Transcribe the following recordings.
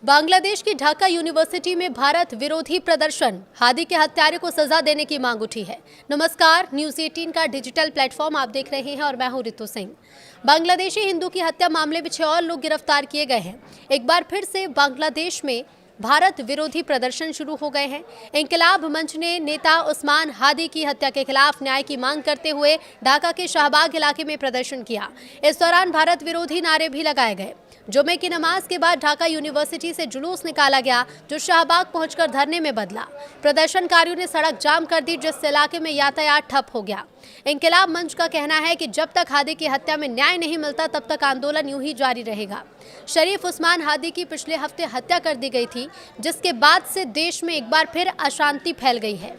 बांग्लादेश की ढाका यूनिवर्सिटी में भारत विरोधी प्रदर्शन, हादी के हत्यारे को सजा देने की मांग उठी है। नमस्कार, न्यूज़ 18 का डिजिटल प्लेटफॉर्म आप देख रहे हैं और मैं हूं रितु सिंह। बांग्लादेशी हिंदू की हत्या मामले में 6 और लोग गिरफ्तार किए गए हैं। एक बार फिर से बांग्लादेश में भारत विरोधी प्रदर्शन शुरू हो गए हैं। इंकलाब मंच ने नेता उस्मान हादी की हत्या के खिलाफ न्याय की मांग करते हुए ढाका के शाहबाग इलाके में प्रदर्शन किया। इस दौरान भारत विरोधी नारे भी लगाए गए। जुमे की नमाज के बाद ढाका यूनिवर्सिटी से जुलूस निकाला गया, जो शाहबाग पहुंचकर धरने में बदला। प्रदर्शनकारियों ने सड़क जाम कर दी, जिससे इलाके में यातायात ठप हो गया। इंकलाब मंच का कहना है कि जब तक हादी की हत्या में न्याय नहीं मिलता, तब तक आंदोलन यूं ही जारी रहेगा। शरीफ उस्मान हादी की पिछले हफ्ते हत्या कर दी गई थी, जिसके बाद से देश में एक बार फिर अशांति फैल गई है।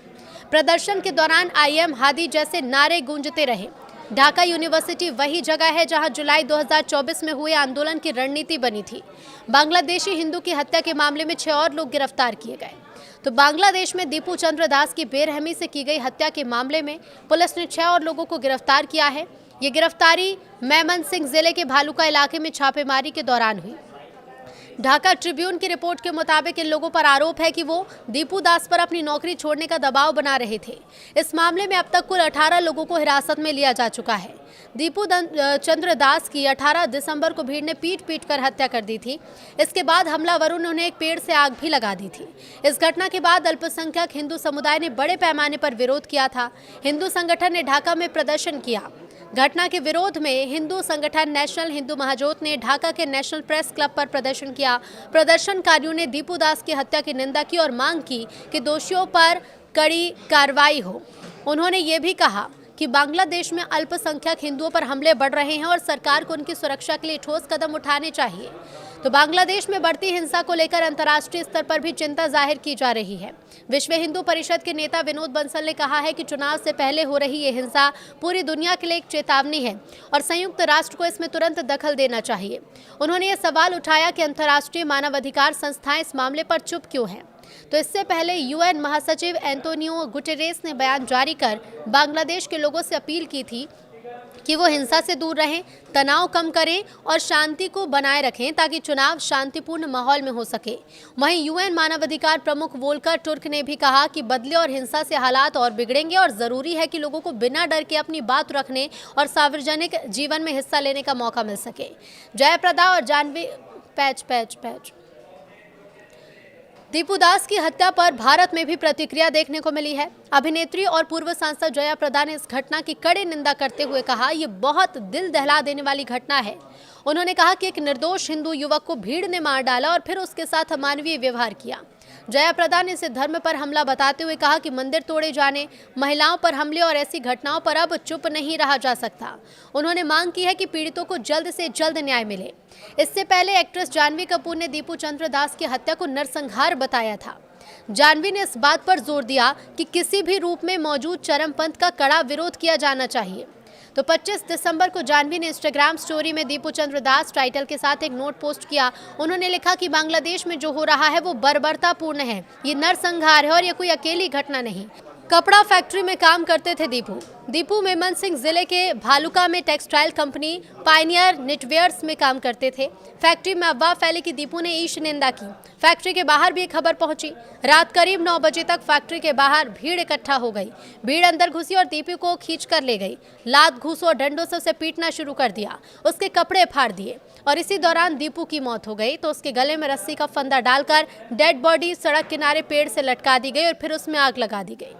प्रदर्शन के दौरान आई एम हादी जैसे नारे गूंजते रहे। ढाका यूनिवर्सिटी वही जगह है जहां जुलाई 2024 में हुए आंदोलन की रणनीति बनी थी। बांग्लादेशी हिंदू की हत्या के मामले में 6 और लोग गिरफ्तार किए गए। तो बांग्लादेश में दीपू चंद्र दास की बेरहमी से की गई हत्या के मामले में पुलिस ने 6 और लोगों को गिरफ्तार किया है। ये गिरफ्तारी मेमनसिंह जिले के भालुका इलाके में छापेमारी के दौरान हुई। ढाका ट्रिब्यून की रिपोर्ट के मुताबिक इन लोगों पर आरोप है कि वो दीपू दास पर अपनी नौकरी छोड़ने का दबाव बना रहे थे। इस मामले में अब तक कुल 18 लोगों को हिरासत में लिया जा चुका है। दीपू चंद्र दास की 18 दिसंबर को भीड़ ने पीट कर हत्या कर दी थी। इसके बाद हमलावरों ने उन्हें एक पेड़ से आग भी लगा दी थी। इस घटना के बाद अल्पसंख्यक हिंदू समुदाय ने बड़े पैमाने पर विरोध किया था। हिंदू संगठन ने ढाका में प्रदर्शन किया। घटना के विरोध में हिंदू संगठन नेशनल हिंदू महाजोत ने ढाका के नेशनल प्रेस क्लब पर प्रदर्शन किया। प्रदर्शनकारियों ने दीपू दास की हत्या की निंदा की और मांग की कि दोषियों पर कड़ी कार्रवाई हो। उन्होंने ये भी कहा कि बांग्लादेश में अल्पसंख्यक हिंदुओं पर हमले बढ़ रहे हैं और सरकार को उनकी सुरक्षा के लिए ठोस कदम उठाने चाहिए। तो बांग्लादेश में बढ़ती हिंसा को लेकर अंतर्राष्ट्रीय स्तर पर भी चिंता जाहिर की जा रही है। विश्व हिंदू परिषद के नेता विनोद बंसल ने कहा है कि चुनाव से पहले हो रही ये हिंसा पूरी दुनिया के लिए एक चेतावनी है और संयुक्त राष्ट्र को इसमें तुरंत दखल देना चाहिए। उन्होंने ये सवाल उठाया कि अंतर्राष्ट्रीय मानवाधिकार संस्थाएं इस मामले पर चुप क्यों हैं। तो इससे पहले यूएन महासचिव एंटोनियो गुटेरेस ने बयान जारी कर बांग्लादेश के लोगों से अपील की थी कि वो हिंसा से दूर रहें, तनाव कम करें और शांति को बनाए रखें ताकि चुनाव शांतिपूर्ण माहौल में हो सके। वहीं यूएन मानवाधिकार प्रमुख वोल्कर टुर्क ने भी कहा कि बदले और हिंसा से हालात और बिगड़ेंगे और ज़रूरी है कि लोगों को बिना डर के अपनी बात रखने और सार्वजनिक जीवन में हिस्सा लेने का मौका मिल सके। जयप्रदा और जानवी दीपू दास की हत्या पर भारत में भी प्रतिक्रिया देखने को मिली है। अभिनेत्री और पूर्व सांसद जया प्रदा ने इस घटना की कड़ी निंदा करते हुए कहा, ये बहुत दिल दहला देने वाली घटना है। उन्होंने कहा कि एक निर्दोष हिंदू युवक को भीड़ ने मार डाला और फिर उसके साथ अमानवीय व्यवहार किया। जया प्रदा ने इसे धर्म पर हमला बताते हुए कहा कि मंदिर तोड़े जाने, महिलाओं पर हमले और ऐसी घटनाओं पर अब चुप नहीं रहा जा सकता। उन्होंने मांग की है कि पीड़ितों को जल्द से जल्द न्याय मिले। इससे पहले एक्ट्रेस जानवी कपूर ने दीपू चंद्र दास की हत्या को नरसंहार बताया था। जानवी ने इस बात पर जोर दिया कि किसी भी रूप में मौजूद चरमपंथ का कड़ा विरोध किया जाना चाहिए। तो 25 दिसंबर को जानवी ने इंस्टाग्राम स्टोरी में दीपू चंद्र दास टाइटल के साथ एक नोट पोस्ट किया। उन्होंने लिखा कि बांग्लादेश में जो हो रहा है वो बर्बरतापूर्ण है, ये नरसंहार है और ये कोई अकेली घटना नहीं। कपड़ा फैक्ट्री में काम करते थे दीपू मेमनसिंह जिले के भालुका में टेक्सटाइल कंपनी पायनियर निटवेयर्स में काम करते थे। फैक्ट्री में अफवाह फैली कि दीपू ने ईश निंदा की। फैक्ट्री के बाहर भी एक खबर पहुंची। रात करीब 9 बजे तक फैक्ट्री के बाहर भीड़ इकट्ठा हो गई। भीड़ अंदर घुसी और दीपू को खींच कर ले गई। लात घूसों और डंडों से उसे पीटना शुरू कर दिया। उसके कपड़े फाड़ दिए और इसी दौरान दीपू की मौत हो गई। तो उसके गले में रस्सी का फंदा डालकर डेड बॉडी सड़क किनारे पेड़ से लटका दी गई और फिर उसमें आग लगा दी गई।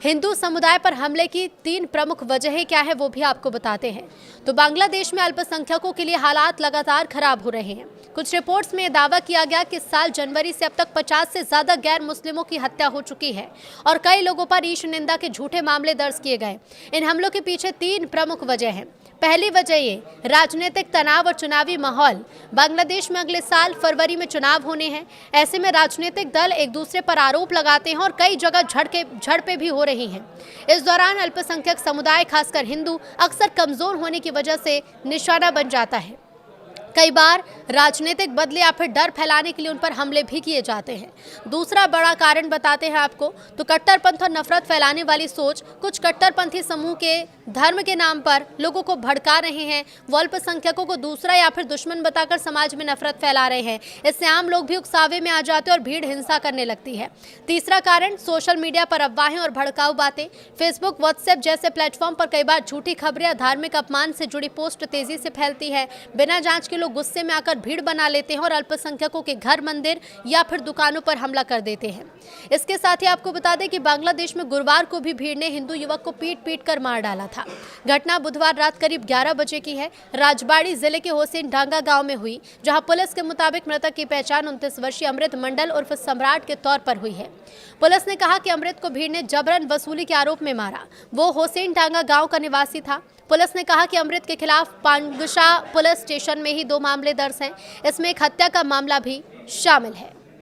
हिंदू समुदाय पर हमले की 3 प्रमुख वजहें क्या है वो भी आपको बताते हैं। तो बांग्लादेश में अल्पसंख्यकों के लिए हालात लगातार खराब हो रहे हैं। कुछ रिपोर्ट्स में दावा किया गया कि इस साल जनवरी से अब तक 50 से ज्यादा गैर मुस्लिमों की हत्या हो चुकी है और कई लोगों पर ईश निंदा के झूठे मामले दर्ज किए गए। इन हमलों के पीछे 3 प्रमुख वजह हैं। पहली वजह ये राजनीतिक तनाव और चुनावी माहौल। बांग्लादेश में अगले साल फरवरी में चुनाव होने हैं। ऐसे में राजनीतिक दल एक दूसरे पर आरोप लगाते हैं और कई जगह झड़पें भी हो रही हैं। इस दौरान अल्पसंख्यक समुदाय खासकर हिंदू अक्सर कमजोर होने की वजह से निशाना बन जाता है। कई बार राजनीतिक बदले या फिर डर फैलाने के लिए उन पर हमले भी किए जाते हैं। दूसरा बड़ा कारण बताते हैं आपको तो कट्टरपंथ और नफरत फैलाने वाली सोच। कुछ कट्टरपंथी समूह के धर्म के नाम पर लोगों को भड़का रहे हैं, वो अल्पसंख्यकों को दूसरा या फिर दुश्मन बताकर समाज में नफरत फैला रहे हैं। इससे आम लोग भी उकसावे में आ जाते हैं और भीड़ हिंसा करने लगती है। तीसरा कारण सोशल मीडिया पर अफवाहें और भड़काऊ बातें। फेसबुक, व्हाट्सएप जैसे प्लेटफॉर्म पर कई बार झूठी खबरें या धार्मिक अपमान से जुड़ी पोस्ट तेजी से फैलती है। बिना जांच के लोग गुस्से में आकर भीड़ बना लेते हैं और अल्पसंख्यकों के घर, मंदिर या फिर दुकानों पर हमला कर देते हैं। इसके साथ ही आपको बता दें कि बांग्लादेश में गुरुवार को भी भीड़ ने हिंदू युवक को पीट कर मार डाला था। घटना बुधवार रात करीब 11 बजे की है। राजबाड़ी जिले के हुसैन डांगा गांव में हुई, जहां पुलिस के मुताबिक मृतक की पहचान 29 वर्षीय अमृत मंडल उर्फ सम्राट के तौर पर हुई है। पुलिस ने कहा कि अमृत को भीड़ ने जबरन वसूली के आरोप में मारा। वो हुसैन डांगा गांव का निवासी था। पुलिस ने कहा कि अमृत के खिलाफ पांगशा पुलिस स्टेशन में ही 2 मामले दर्ज हैं। इसमें एक हत्या का मामला भी शामिल है।